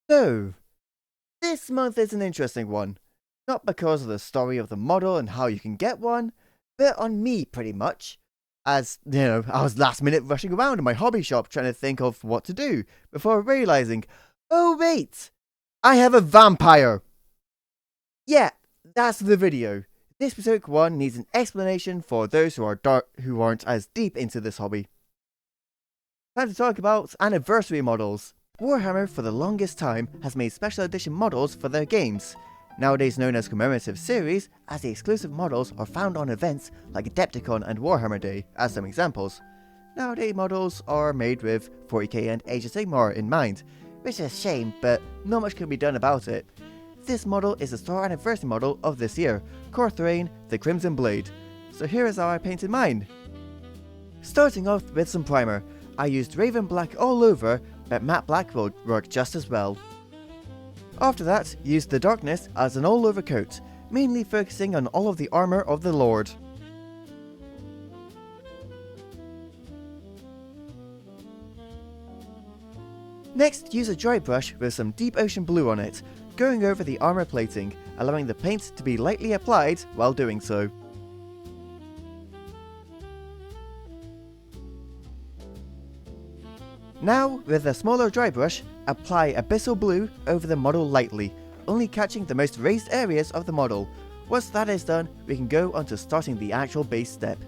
So, this month is an interesting one. Not because of the story of the model and how you can get one, but on me pretty much. As, I was last minute rushing around in my hobby shop trying to think of what to do before realizing, oh wait, I have a vampire! Yeah, that's the video. This specific one needs an explanation for those who aren't as deep into this hobby. Time to talk about anniversary models. Warhammer for the longest time has made special edition models for their games, nowadays known as commemorative series, as the exclusive models are found on events like Adepticon and Warhammer Day, as some examples. Nowadays models are made with 40k and Age of Sigmar in mind, which is a shame, but not much can be done about it. This model is the store anniversary model of this year, Korthrain, the Crimson Blade. So here is how I painted mine. Starting off with some primer, I used Raven Black all over, but matte black will work just as well. After that, used the darkness as an all over coat, mainly focusing on all of the armour of the Lord. Next, use a dry brush with some deep ocean blue on it, going over the armour plating, allowing the paint to be lightly applied while doing so. Now, with a smaller dry brush, apply Abyssal Blue over the model lightly, only catching the most raised areas of the model. Once that is done, we can go on to starting the actual base step.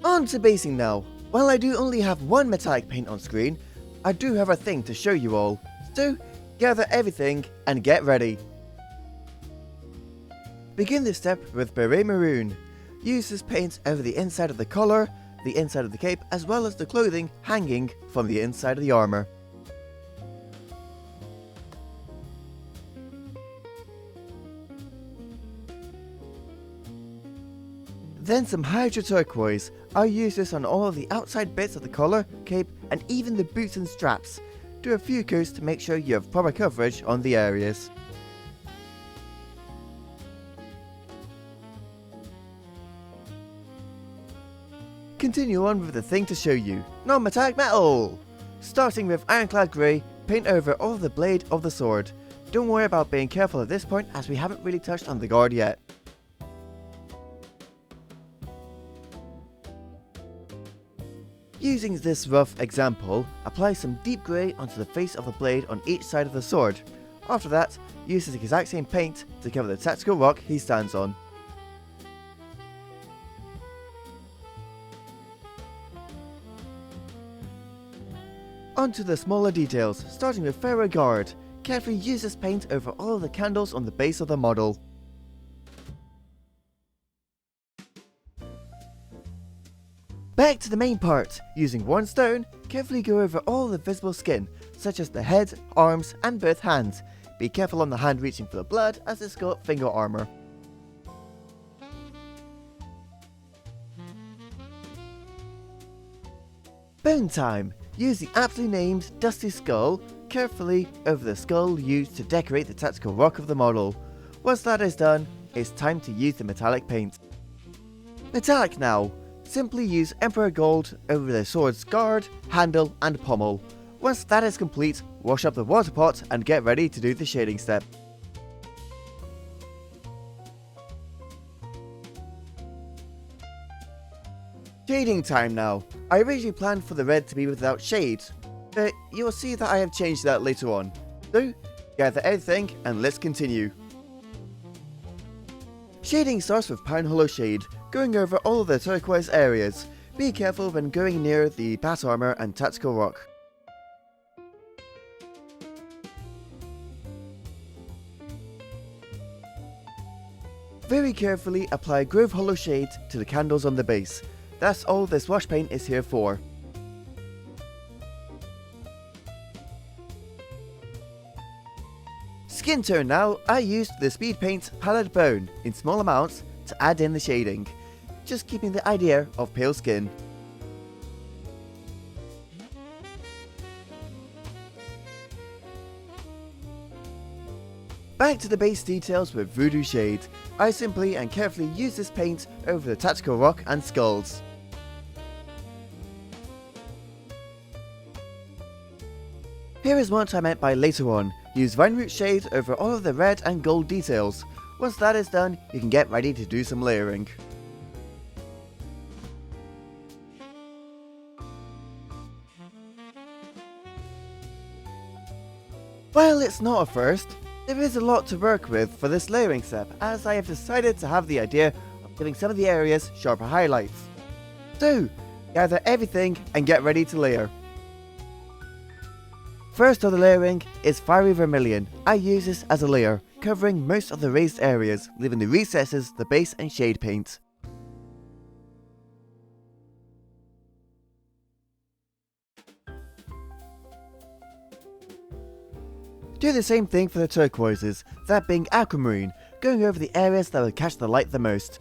On to basing now. While I do only have one metallic paint on screen, I do have a thing to show you all. So, gather everything and get ready. Begin this step with Beret Maroon. Use this paint over the inside of the collar, the inside of the cape, as well as the clothing hanging from the inside of the armour. Then some Hydra Turquoise. I'll use this on all of the outside bits of the collar, cape, and even the boots and straps. Do a few coats to make sure you have proper coverage on the areas. Continue on with the thing to show you, non-metallic metal! Starting with Ironclad Grey, paint over all of the blade of the sword. Don't worry about being careful at this point as we haven't really touched on the guard yet. Using this rough example, apply some deep grey onto the face of the blade on each side of the sword. After that, use the exact same paint to cover the tactical rock he stands on. On to the smaller details, starting with Pharaoh Guard. Carefully use this paint over all of the candles on the base of the model. Back to the main part. Using one stone, carefully go over all the visible skin, such as the head, arms, and both hands. Be careful on the hand reaching for the blood, as it's got finger armor. Bone time. Use the aptly named Dusty Skull carefully over the skull used to decorate the tactical rock of the model. Once that is done, it's time to use the metallic paint. Metallic now. Simply use Emperor Gold over the sword's guard, handle, and pommel. Once that is complete, wash up the water pot and get ready to do the shading step. Shading time now. I originally planned for the red to be without shade, but you will see that I have changed that later on. So, gather everything and let's continue. Shading starts with Pine Hollow Shade, going over all of the turquoise areas. Be careful when going near the bat armor and tactical rock. Very carefully apply Grove Hollow Shade to the candles on the base. That's all this wash paint is here for. Skin tone now, I used the speed paint Pallid Bone in small amounts to add in the shading, just keeping the idea of pale skin. Back to the base details with Voodoo Shade. I simply and carefully use this paint over the tactical rock and skulls. Here is what I meant by later on. Use vine root shade over all of the red and gold details. Once that is done, you can get ready to do some layering. While it's not a first, there is a lot to work with for this layering step, as I have decided to have the idea of giving some of the areas sharper highlights. So, gather everything and get ready to layer. First on the layering is Fiery Vermilion. I use this as a layer, covering most of the raised areas, leaving the recesses, the base and shade paint. Do the same thing for the turquoises, that being aquamarine, going over the areas that will catch the light the most.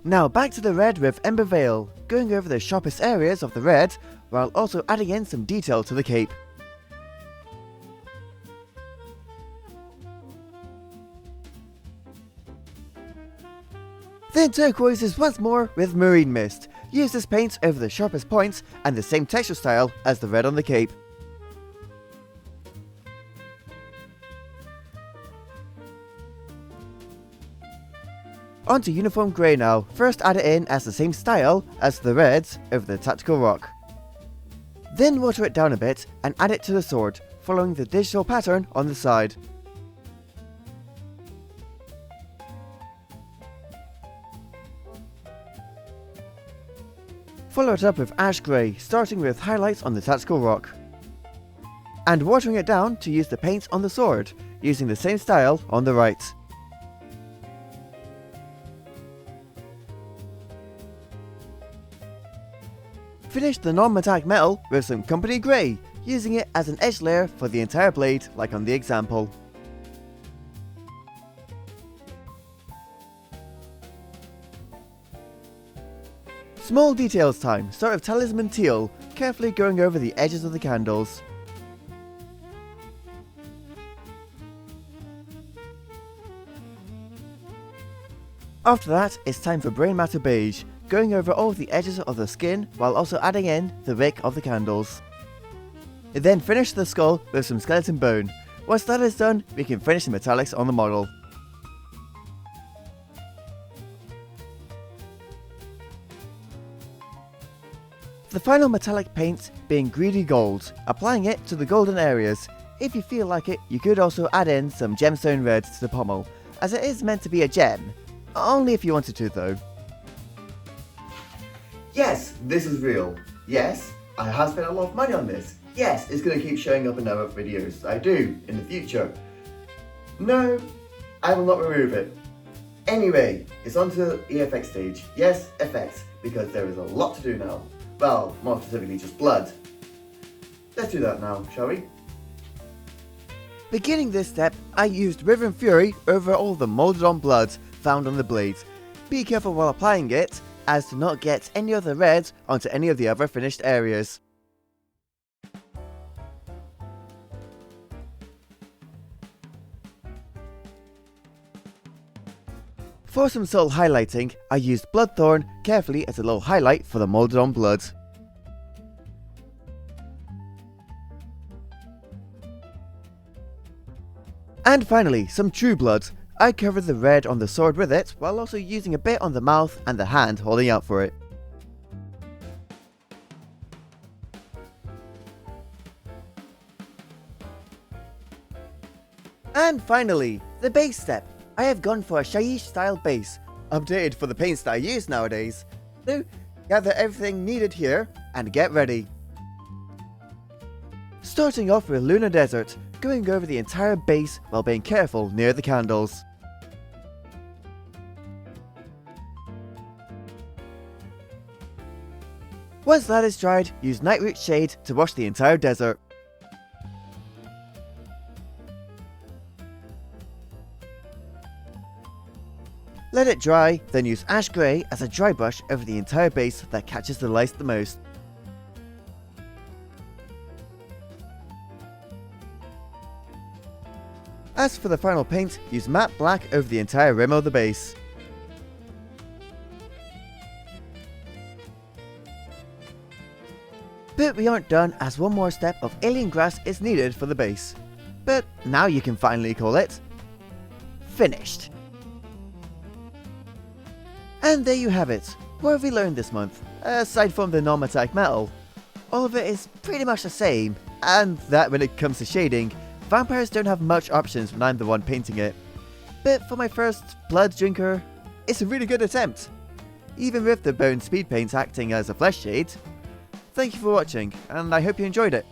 Now back to the red with Ember Veil, going over the sharpest areas of the red, while also adding in some detail to the cape. Then turquoises once more with Marine Mist. Use this paint over the sharpest points and the same texture style as the red on the cape. Onto Uniform Grey now. First add it in as the same style as the reds over the Tactical Rock. Then water it down a bit and add it to the sword, following the digital pattern on the side. Follow it up with Ash Grey, starting with highlights on the Tactical Rock. And watering it down to use the paint on the sword, using the same style on the right. Finish the non-metallic metal with some Company Grey, using it as an edge layer for the entire blade like on the example. Small details time, start with Talisman Teal, carefully going over the edges of the candles. After that, it's time for Brain Matter Beige, going over all of the edges of the skin while also adding in the wick of the candles. Then finish the skull with some skeleton bone. Once that is done, we can finish the metallics on the model. The final metallic paint being Greedy Gold, applying it to the golden areas. If you feel like it, you could also add in some gemstone red to the pommel, as it is meant to be a gem. Only if you wanted to though. Yes, this is real. Yes, I have spent a lot of money on this. Yes, it's going to keep showing up in other videos I do in the future. No, I will not remove it. Anyway, it's on to the EFX stage. Yes, effects, because there is a lot to do now. Well, more specifically just blood. Let's do that now, shall we? Beginning this step, I used River Fury over all the moulded on blood found on the blade. Be careful while applying it, as to not get any of the red onto any of the other finished areas. For some subtle highlighting, I used Bloodthorn carefully as a low highlight for the moulded on blood. And finally, some True Blood. I covered the red on the sword with it, while also using a bit on the mouth and the hand holding out for it. And finally, the base step. I have gone for a Shaiish style base, updated for the paints that I use nowadays. So, gather everything needed here and get ready. Starting off with Lunar Desert, going over the entire base while being careful near the candles. Once that is dried, use Nightroot Shade to wash the entire desert. Let it dry, then use Ash Grey as a dry brush over the entire base that catches the light the most. As for the final paint, use Matte Black over the entire rim of the base. But we aren't done, as one more step of alien grass is needed for the base. But now you can finally call it finished. And there you have it. What have we learned this month? Aside from the non-metallic metal, all of it is pretty much the same, and that when it comes to shading, vampires don't have much options when I'm the one painting it. But for my first blood drinker, it's a really good attempt, even with the bone speed paint acting as a flesh shade. Thank you for watching, and I hope you enjoyed it.